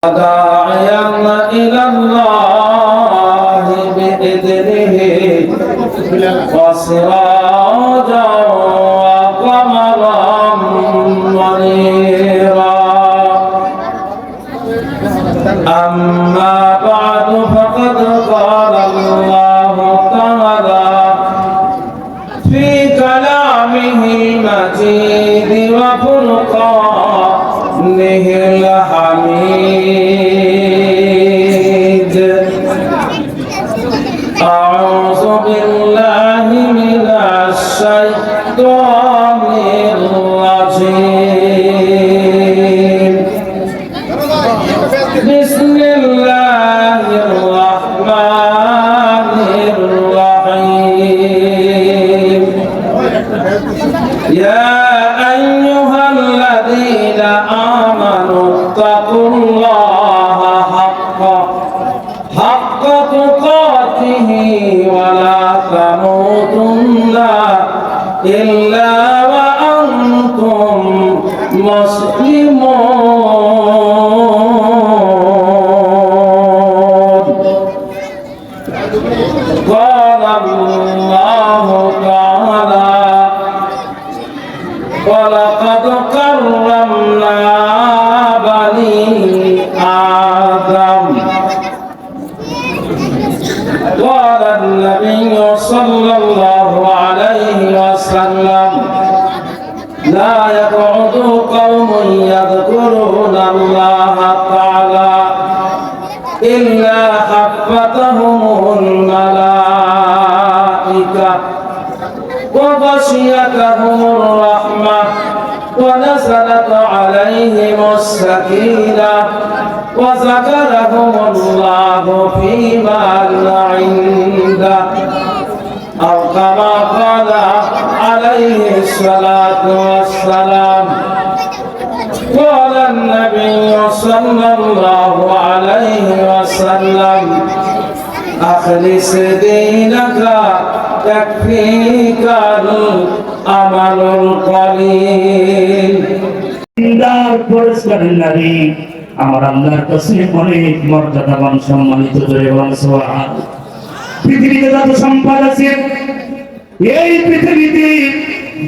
داعيا إلى الله بإذنه وسراجا وقمرا منيرا أما بعد فقد قال الله تعالى في كلامه المجيد وفرقانه الحميد أعوذ بالله من الشيطان الرجيم بسم الله الرحمن الرحيم يا أيها الذين آمنوا اتقوا الله حق تقاته ولا تموتن إلا وأنتم مسلمون قال الله تعالى ولقد كرمنا بني آدم قال النبي صلى الله عليه وسلم لا يقعد قوم يذكرون الله تعالى إلا حفتهم الملائكة وغشيتهم الرحمة ونزلت عليهم السكينة وذكرهم الله في من عنده أو كما قال عليه الصلاة والسلام قال النبي صلى الله عليه وسلم أخلص دينك يكفيك العمل القليل আমার আল্লাহর কাছে অনেক মর্যাদাবান সম্মানিত পৃথিবীতে যত সম্পদ আছে, এই পৃথিবীতে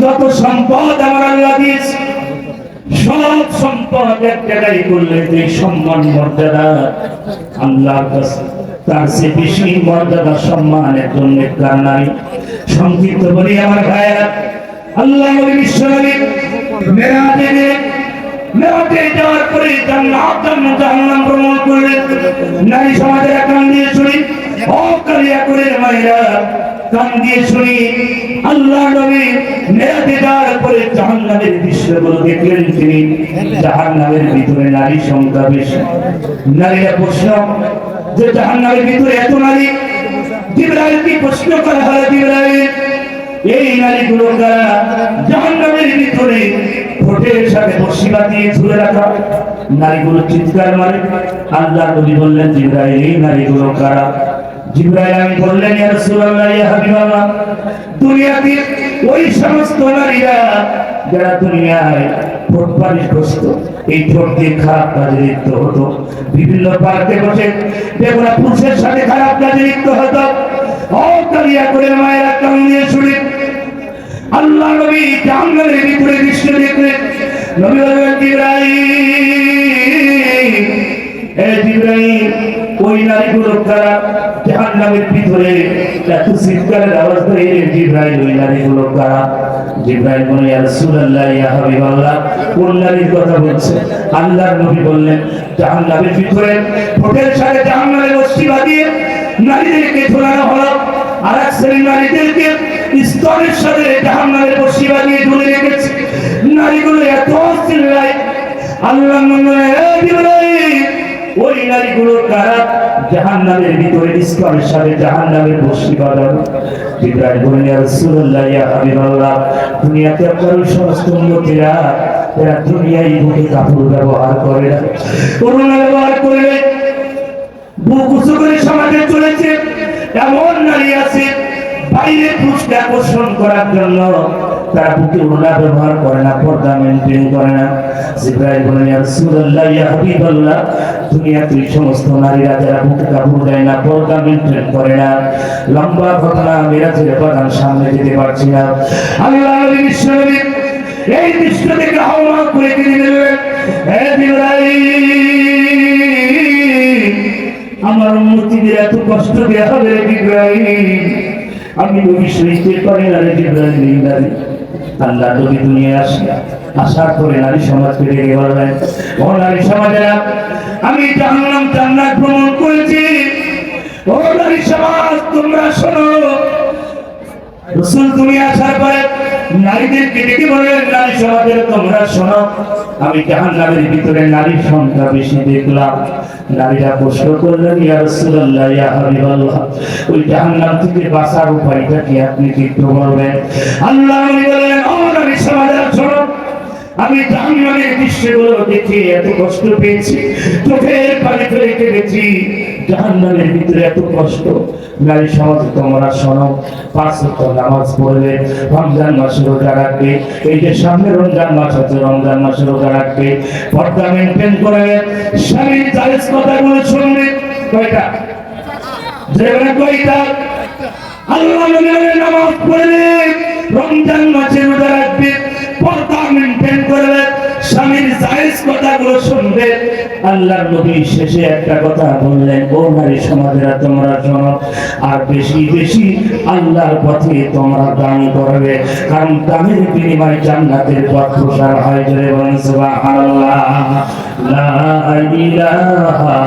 যত সম্পদ আমার আল্লাহ দিয়েছে, সব সম্পদ এক জায়গায় করলে যে সম্মান মর্যাদা আল্লাহর কাছে তার চেয়ে বেশি মর্যাদা সম্মান একজন নেককার নারী। সংক্ষিপ্ত বলি আমার ভাইয়েরা, আল্লাহ নবী বিশ্বনবী মেরাজে যাওয়ার পরে জান্নাত ভ্রমণ করলেন। নারী সমাজের কান দিয়ে শুনি, ও কালিয়া করে মায়েরা কান দিয়ে শুনি, আল্লাহ নবী মেরাজে যাওয়ার পরে জাহান্নামের দৃশ্যগুলো দেখলেন। তিনি জাহান্নামের ভিতরে নারী সংখ্যা বেশি। নারীরা প্রশ্ন যে জাহান্নামের ভিতরে এত নারী, জিবরাইলকে প্রশ্ন করা হয়, জিবরাইল এই নারীগুলো কারা? জাহান্নামের ভিতরে ঠোঁটের সাথে বর্ষি বাঁধিয়ে ঝুলে রাখা নারীগুলো চিৎকার মারে। আল্লাহ নবী বললেন, জিবরাইল এই নারীগুলো কারা? জিবরাইল আমি বললেন, ইয়া রাসূলুল্লাহ, ইয়া হাবিবাল্লাহ, দুনিয়াতে ওই সমস্ত নারীরা যারা দুনিয়ায় ঠোঁট পালিশ করত, এই ঠোঁট দিয়ে খারাপ কাজে লিপ্ত হতো, বিভিন্ন পার্কে বসে বেগুনা পুরুষের সাথে খারাপ কাজে লিপ্ত হতো। ও কালিয়া করে মায়েরা কান দিয়ে শুনে আল্লাহ নবী জাহান্নামের ভিতরে দৃশ্য দেখলেন। নবী বললেন, জিবরাইল, এ জিবরাইল, ওই নারীগুলো কারা? জাহান্নামের ভিতরে এত চিৎকারের আওয়াজ করে জিবরাইল, ওই নারীগুলো কারা? জিবরাইল বলে, ইয়া রাসূলুল্লাহ, ইয়া হাবিবাল্লাহ, কোন নারীর কথা বলছে? আল্লাহর নবী বললেন, জাহান্নামের ভিতরে ঠোঁটের সাথে জাহান্নামের রশ্মি বাঁধিয়ে নারীদেরকে ঝোলানো হলো, আর এক শ্রেণীর নারীদেরকে স্তরের সাথে জাহান্নামের রশ্মি বাঁধিয়ে ঝুলে রেখেছে। নারীগুলো এত চিল্লায়, আল্লাহ ওই নারীগুলো কারা? জাহান্নামের ভিতরে স্তরের সাথে জাহান্নামের রশ্মি বাঁধানো। জিবরাইল বলেন, ইয়া রাসূলুল্লাহ, ইয়া হাবিবাল্লাহ, দুনিয়াতে আপনার ওই সমস্ত উম্মতেরা এরা দুনিয়ায় বুকে কাপড় ব্যবহার করে না, করোনা ব্যবহার করে বুক উঁচু করে সমাজে চলেছে। এমন নারী আছে বাইরে পুরুষকে আকর্ষণ করার জন্য তারা বুকে ওড়না ব্যবহার করে না, পর্দা মেনটেন করে না। জিবরাইল বলেন, ইয়া রাসূলুল্লাহ, ইয়া হাবিবাল্লাহ, দুনিয়াতে এই সমস্ত নারীরা যারা বুকে কাপড় দেয় না, পর্দা মেনটেন করে না, লম্বা ঘটনা, মেরাজের বাগান সামনে যেতে পারছি না। আল্লাহ নবী বিশ্বনবী এই দৃশ্য থেকে হাওয়া করে দিয়ে দিলেন, হে জিবরাইল, আমার উম্মতীদের এত কষ্ট দেয়া হবে জিবরাইল, আমি নবী সইতে পারি না রে জিবরাইল। আল্লাহ নবী দুনিয়ায় আসার পরে নারী সমাজকে ডেকে বললেন, ও নারী সমাজেরা, আমি জাহান্নাম জান্নাত ভ্রমণ করেছি। ও নারী সমাজ, তোমরা শোনো। রাসূল তুমি আসার পরে নারীদেরকে ডেকে বললেন, নারী সমাজের তোমরা শোনো, আমি জাহান্নামের ভিতরে নারীর সংখ্যা বেশি দেখলাম। নারীরা প্রশ্ন করলেন, ইয়া রাসূলুল্লাহ, ইয়া হাবিবাল্লাহ, ওই জাহান্নাম থেকে বাঁচার উপায়টা কি আপনি কি একটু বলবেন? আল্লাহ নবী বললেন, ও নারী সমাজের শোনো, আমি জাহান্নামের দৃশ্যগুলো দেখে এত কষ্ট পেয়েছি, চোখের পানি ফেলে কেঁদেছি। জাহান্নামের ভিতরে এত কষ্ট। নারী সমাজ তোমরা শোনো, 5 ওয়াক্ত নামাজ পড়বে, রমজান মাসে রোজা রাখবে, এই যে সামনে রমজান মাস আছে, রমজান মাসে রোজা রাখবে, পর্দা মেনটেন করবে, স্বামীর জায়েজ কথাগুলো শুনবে। কয়টা? যেগুলো কয়টা? আল্লাহ নবীর নামাজ পড়বে, রমজান মাসে রোজা রাখবে, পর্দা মেনটেন করবে, স্বামীর জায়েজ কথাগুলো শুনবে। আল্লাহর নবী শেষে একটা কথা বললেন, ও নারী সমাজেরা তোমরা শোনো, আর বেশি বেশি আল্লাহর পথে তোমরা দান করবে, কারণ দানের বিনিময়ে জান্নাতের পথ প্রসার হয়। জোরে বলেন সুবহানাল্লাহ। লা ইলাহা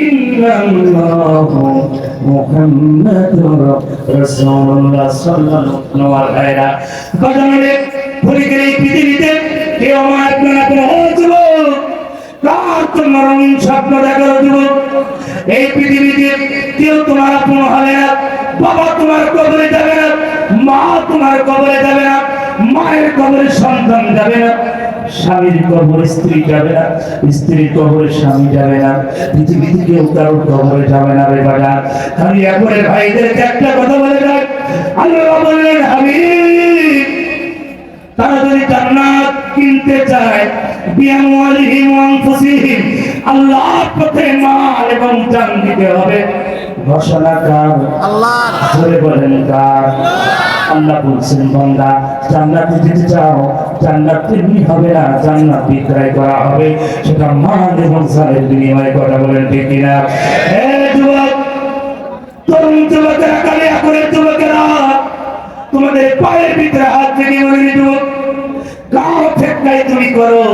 ইল্লাল্লাহ মুহাম্মাদুর রাসূলুল্লাহ সাল্লাল্লাহু আলাইহি ওয়া সাল্লাম। পরিকের এই পৃথিবীতে কেউ আমার আপনার হয়েছিল, কার তোমার স্বপ্ন দেখার যুবক, এই পৃথিবীতে কেউ তোমার আপন হবে না। বাবা তোমার কবরে যাবে না, মা তোমার কবরে যাবে না, মায়ের কবরে সন্তান যাবে না, স্বামীর কবরে স্ত্রী যাবে না, স্ত্রীর কবরে স্বামী যাবে না, পৃথিবীতে কেউ কারোর কবরে যাবে না রে বাজার। খালি একবারে ভাইদেরকে একটা কথা বলে যায়, আল্লাহ বললেন, হাবিব, তারা যদি জান্নাত কিনতে চায়, বিআমওয়ালিহিম ওয়া আনফুসিহিম, আল্লাহর পথে মাল এবং জান দিতে হবে। ঘোষণা কার? আল্লাহ। জোরে বলেন কার? আল্লাহ বলছেন, বান্দা জান্নাতে যেতে চাও, জান্নাত তেমনি হবে না, জান্নাত বিক্রয় করা হবে, সেটা মান এবং জানের বিনিময়ে। কথা বলেন ঠিক কিনা? হে যুবক, তরুণ যুবকেরা, কালিয়া করে যুবকেরা, তোমাদের পায়ের ভিতরে হাত রেখে বলে, যুবক, গাও ফেকাই তুমি করো,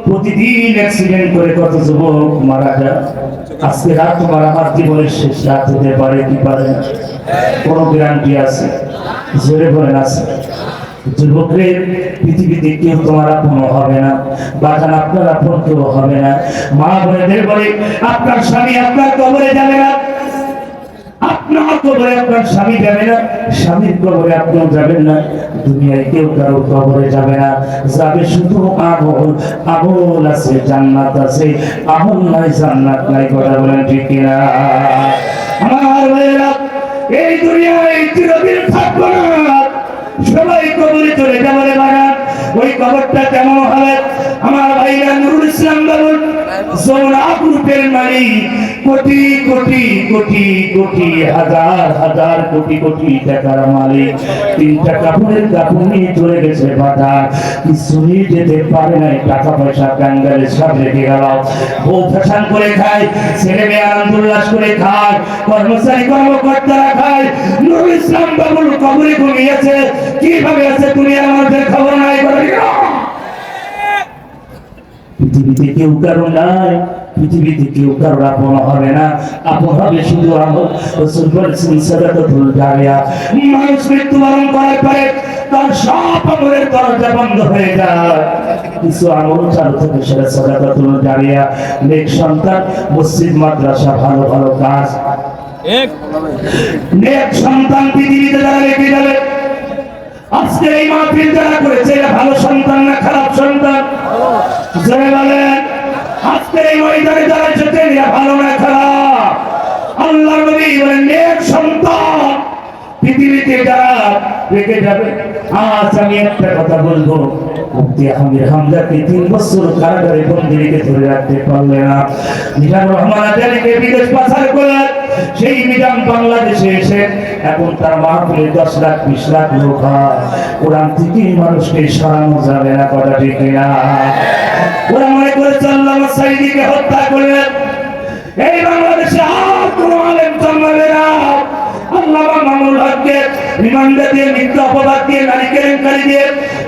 প্রতিদিন অ্যাক্সিডেন্ট করে কত যুবক মারা যায়। আজকে রাত তোমার আমার জীবনের শেষ রাত হতে পারে কি পারে না, কোনো গ্যারান্টি আছে? জোরে বলেন আছে? যুবকদের পৃথিবীতে কেউ তোমার আপন হবে না, বাজান আপনার আপন কেউ হবে না। মা বোনেদের বলে, আপনার স্বামী আপনার কবরে যাবে না, আপনার কবরে আপনার স্বামী যাবে না, স্বামীর কবরে আপনিও যাবেন না, দুনিয়ায় কেউ কারো কবরে যাবে না, যাবে শুধু আমল। আমল আছে জান্নাত আছে, আমল নাই জান্নাত নাই। কথা বলেন ঠিক কিনা? আমার ভাইয়েরা, এই দুনিয়ায় চিরদিন থাকবো না, সবাই কবরে চলে যাবে রে বাজার। ওই কবরটা কেমন হবে? আমার ভাইরা নুরুল ইসলাম বাবুল জোনা গ্রুপের মালিক, কোটি কোটি কোটি কোটি হাজার হাজার কোটি কোটি টাকার মালিক, 3টা কাপড়ের কাপড় নিয়ে চলে গেছে বাজার, কিছুই যেতে পারে নাই, টাকা পয়সা কাঙ্গালে সব রেখে গেল। বউ ফ্যাশন করে খায়, ছেলে মেয়ে আনন্দ উল্লাস করে খায়, কর্মচারী কর্মকর্তারা খায়। নুরুল ইসলাম বাবুল কবরে ঘুমিয়েছে, কিভাবে আছে দুনিয়ার মধ্যে খবর নাই। পৃথিবীতে কেউ কারো নাই, পৃথিবীতে কেউ কারো আপন হবে না, আপন হবে শুধু আমল। রাসূল বলেছেন, সাদাকাতুল জারিয়া, মানুষ মৃত্যুবরণ করার পরে তার সব আমলের দরজা বন্ধ হয়ে যায়, কিছু আমল চালু থাকে, সেটা সাদাকাতুল জারিয়া। নেক সন্তান, মসজিদ মাদ্রাসা, ভালো ভালো কাজ, নেক সন্তান পৃথিবীতে যারা রেখে যাবে। আজকে এই মাহফিল যারা করেছে, এরা ভালো সন্তান না খারাপ সন্তান? জোরে বলেন। আজকের এই ময়দানে যারা যেতে ভালো না খারাপ, আল্লাহ নবী বলেন নেক সন্তান পৃথিবীতে যারা রেখে যাবে। আজ আমি একটা কথা বলবো, মুফতি আহমেদ হামজাকে 3 বছর কারাগারে বন্দী রেখে ধরে রাখতে পারলে না। মিজানুর রহমান আজারিকে বিদেশ পাচার করে সেই মিজান বাংলাদেশে এসে এখন তার মাহফিলে 10 লাখ 20 লাখ লোক হয়। কোরআন থেকে মানুষকে সরানো যাবে না, কথা ঠিক না? ওরা মনে করেছে আল্লামা সাঈদীকে হত্যা করলেন, এই বাংলাদেশে আর কোনো আলেম জন্মাবে না। আল্লামা মামুনুল হককে রিমান্ডে দিয়ে মিথ্যা অপবাদ দিয়ে নারী কেলেঙ্কারি দিয়ে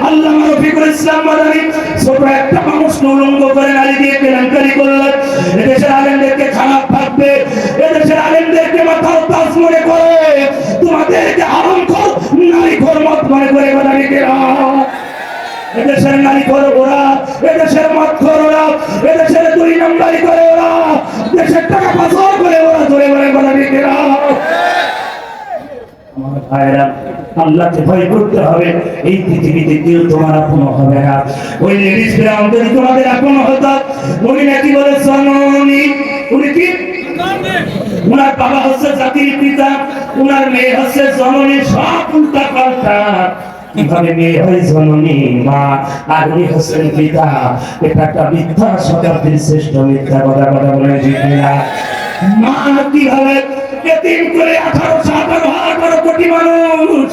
আল্লামা রফিকুল ইসলাম মাদানী ছোট একটা মানুষকে উলঙ্গ করে নারী দিয়ে কেলেঙ্কারি করলেন। এদেশের আলেমদেরকে খারাপ ভাববে, এদেশের আলেমদেরকে মাথার তাজ মনে করে, তোমাদেরকে হারামখোর নারীখোর মত মনে করে বাদানীকেরা। এদেশের নারী করে ওরা, এদেশের মদ খোর ওরা, এদেশের 2 নম্বরই করে ওরা, দেশের টাকা পাচার করে ওরা, ধরে বলে বাদানীকেরা। আমার ভাইরা, আল্লাহকে ভয় করতে হবে। এই পৃথিবীতে কেউ তোমার আপন হবে না। ওই লেডিস ফেরাউন যদি তোমাদের আপন হতো, উনি নাকি বলে জননী, উনি কি উনার বাবা হচ্ছে জাতির পিতা, উনার মেয়ে হচ্ছে জননী, সব উল্টা পাল্টা। কিভাবে মেয়ে হয় জননী মা আর উনি হচ্ছেন পিতা? এটা একটা মিথ্যা, শতাব্দীর শ্রেষ্ঠ মিথ্যা কথা বলে জিজ্ঞাসা। মা কিভাবে এতিম করে 18 কোটি মানুষ,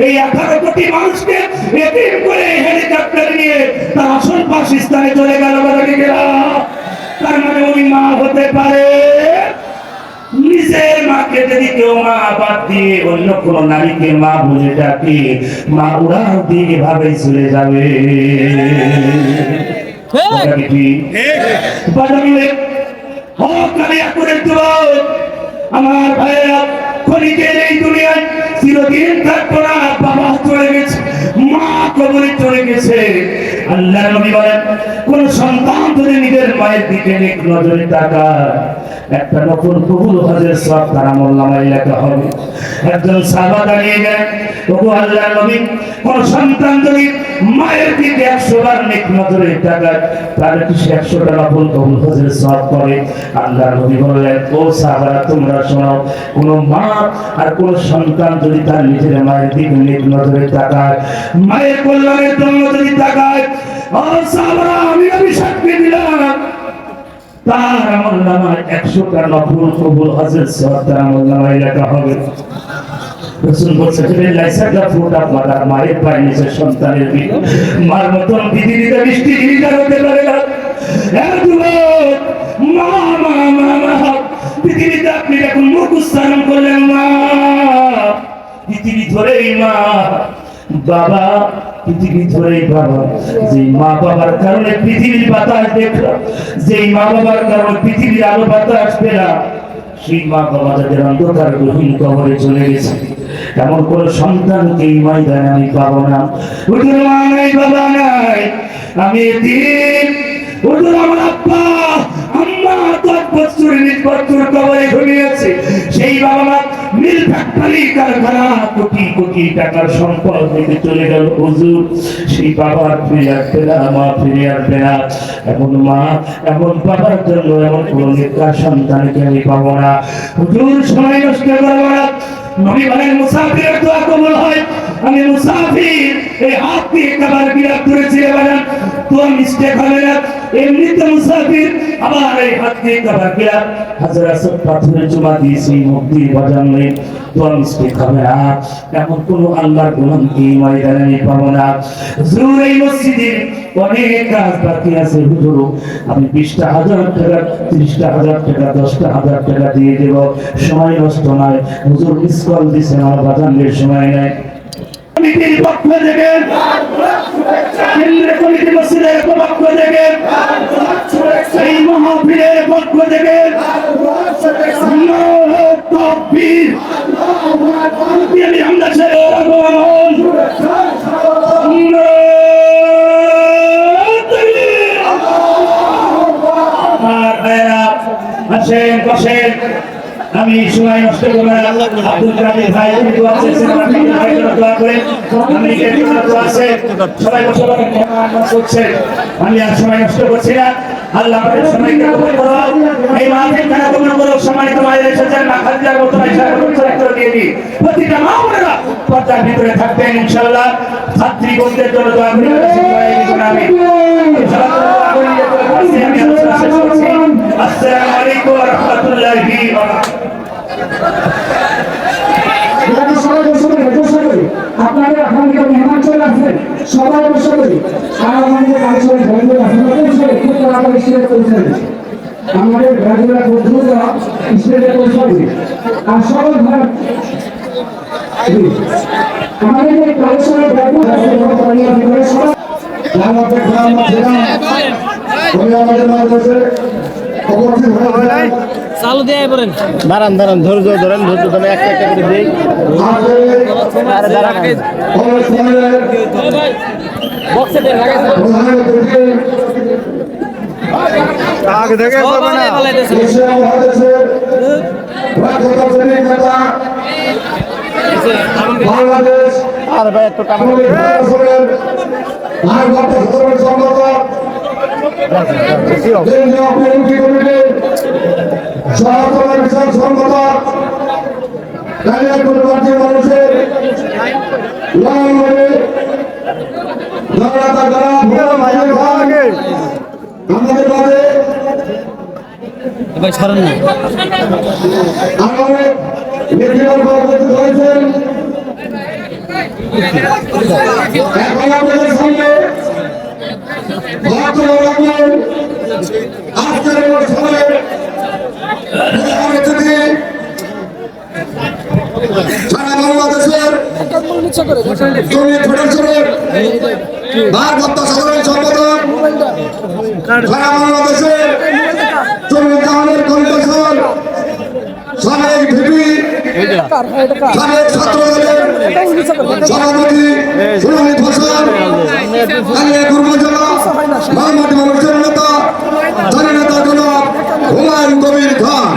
এই 18 কোটি মানুষকে এতিম করে হেলিকপ্টার নিয়ে তার আসল বাসস্থানে চলে গেল বাদানীকেরা। তার মানে উনি মা হতে পারে। নিজের মাকে যদি কেউ মা বাদ দিয়ে অন্য কোন নারীকে মা বলে ডাকে, মা উড়াল দিয়ে এভাবে চলে যাবে। আমার ভাইয়া, ক্ষণিকের এই দুনিয়ায় চিরদিন থাকবো না। বাবা চলে গেছে, মা কবরে চলে গেছে। আল্লাহ নবী বলেন, কোন সন্তান যদি নিজের মায়ের দিকে নেক নজরে তাকায়, একটা নতুন কবুল হজের সওয়াব তার আমলনামায় লেখা হবে। একজন সাহাবা দাঁড়িয়ে গেলেন, ওগো আল্লাহর নবী, কোন সন্তান যদি মায়ের দিকে 100 বার নেক নজরে তাকায়, তাহলে কি 100টা নতুন কবুল হজের সওয়াব করে? আল্লাহর নবী বললেন, ও সাহাবারা তোমরা শোনো, কোন মা আর কোন সন্তান যদি তার নিজের মায়ের দিকে নেক নজরে তাকায়, মায়ের কল্যাণের জন্য যদি তাকায়, ও সাহাবারা আমি সাক্ষী দিলাম, তার আমলনামায় 100টা নফল কবুল হজের সওয়াব তার আমলনামায় লেখা হবে। রাসূল বলেছেন, লাইসাকা ফুটা মাদার মায়ের পায়ের নিচে সন্তানের বিয়ে, মার মতন পৃথিবীতে বৃষ্টি জিনিদার হতে পারে না। মা মা মা মা, পৃথিবীতে আপনি এখন মুখ উচ্চারণ করলেন মা, পৃথিবী ধরেই মা, বাবা পৃথিবী ধরেই বাবা। যে মা বাবার কারণে পৃথিবীর বাতাস দেখলাম, যে মা বাবার কারণে পৃথিবীর আলো বাতাস পেলাম, সেই মা বাবা যাদের অন্ধকার গহীন কবরে চলে গেছে, এমন কোন সন্তানকে এই ময়দানে আমি পাবো না। ওদের মা নাই, বাবা নাই, আমি এতিম। ওদের আমার আব্বা আম্মা 10 বছর 20 বছর কবরে ঘুমিয়েছে, সেই বাবা মা মিল ফ্যাক্টরি কারখানা কোটি কোটি টাকার সম্পদ থেকে চলে গেল। হুজুর, সেই বাবা ফিরে আসবে না, মা ফিরে আসবে না। এমন মা, এমন বাবার জন্য এমন কোন নেককার সন্তানকে আমি পাবো না। হুজুর, সময় নষ্ট করবো না। নবী বলেন, মুসাফিরের দোয়া কবুল হয়। আমি মুসাফির, এই হাত দিয়ে কাবার বিরাট ধরেছি, বলেন দোয়া মিস্টেক হবে না। এমনিতে মুসাফির, আবার এই হাত দিয়ে কাবার বিরাট হাজার আসর পাথরে চুমা দিয়েছি, মুক্তি বাজান নেই, দোয়া মিস্টেক হবে না। এমন কোন আল্লাহর গোলামকে ময়দানে আমি পাবো না। হুজুর, এই মসজিদে অনেক কাজ বাকি আছে। হুজুর, আমি 20,000 টাকা, 30,000 টাকা, 10,000 টাকা দিয়ে দেব, সময় নষ্ট নয়। হুজুর মিসকল দিয়েছেন, আমার বাজানের সময় নেই। কমিটির পক্ষ থেকে, কেন্দ্রীয় কমিটি মসজিদের পক্ষ থেকে, এই মাহফিলের পক্ষ থেকে তাকবীর, আমরা ছেড়ে আগমন, আসেন বসেন। আমি সময় নষ্ট করব না। আব্দুল কাদের ভাই দোয়া করেছেন, আমার ভাই দোয়া করেন। আমি দোয়া আছে, সবাই বসে বসে করছে। আমি আর সময় নষ্ট করছি না। আল্লাহ আমাদের সবাইকে কবুল করো। এই মাহফিল খানা কবুল করো। সম্মানিত মায়ের এসেছেন না খাদিজার মতো আয়েশা করে দিয়ে দিই। প্রতিটা মা বোনেরা পর্দার ভিতরে থাকবেন ইনশাআল্লাহ। ছাত্রী বন্ধুদের জন্য দোয়া করি। আসসালামু আলাইকুম ওয়া রাহমাতুল্লাহি ওয়া বারাকাতুহু। আপনাদের এখন থেকে মেহমান চলে আসছেন, সবাই বসে করি আর আমাদের কালচারে ধর্মীয় আসলে খুব তাড়াতাড়ি স্টেজে পৌঁছে যাবে। আমাদের গ্রাজুয়েট বন্ধুরা স্টেজে পৌঁছাবে আর সকল ভারত আমাদের এই কালচারের ব্যবহার চালু দিয়ে পড়েন দাঁড়ান দাঁড়ান ধৈর্য ধরেন একটা একটা করে দিই আগে থেকে বাংলাদেশ আর ভাই একটু টাকা মানুষের আমাদের মাঝে ভাই সরেন না আমাদের হয়েছেন। এখন আপনাদের সামনে আজকের অনুষ্ঠানে সারা বাংলাদেশের ভারপ্রাপ্ত সাধারণ সম্পাদক সারা বাংলাদেশের জমিদানের কণ্ঠস্বর সাবেক ভিপি সাবেক ছাত্রদলের সভাপতি সুনামী ফসল কালিয়া কুর্মজলা মাহমুদ মানুষের নেতা জননেতা জনাব হুমায়ুন কবির খান।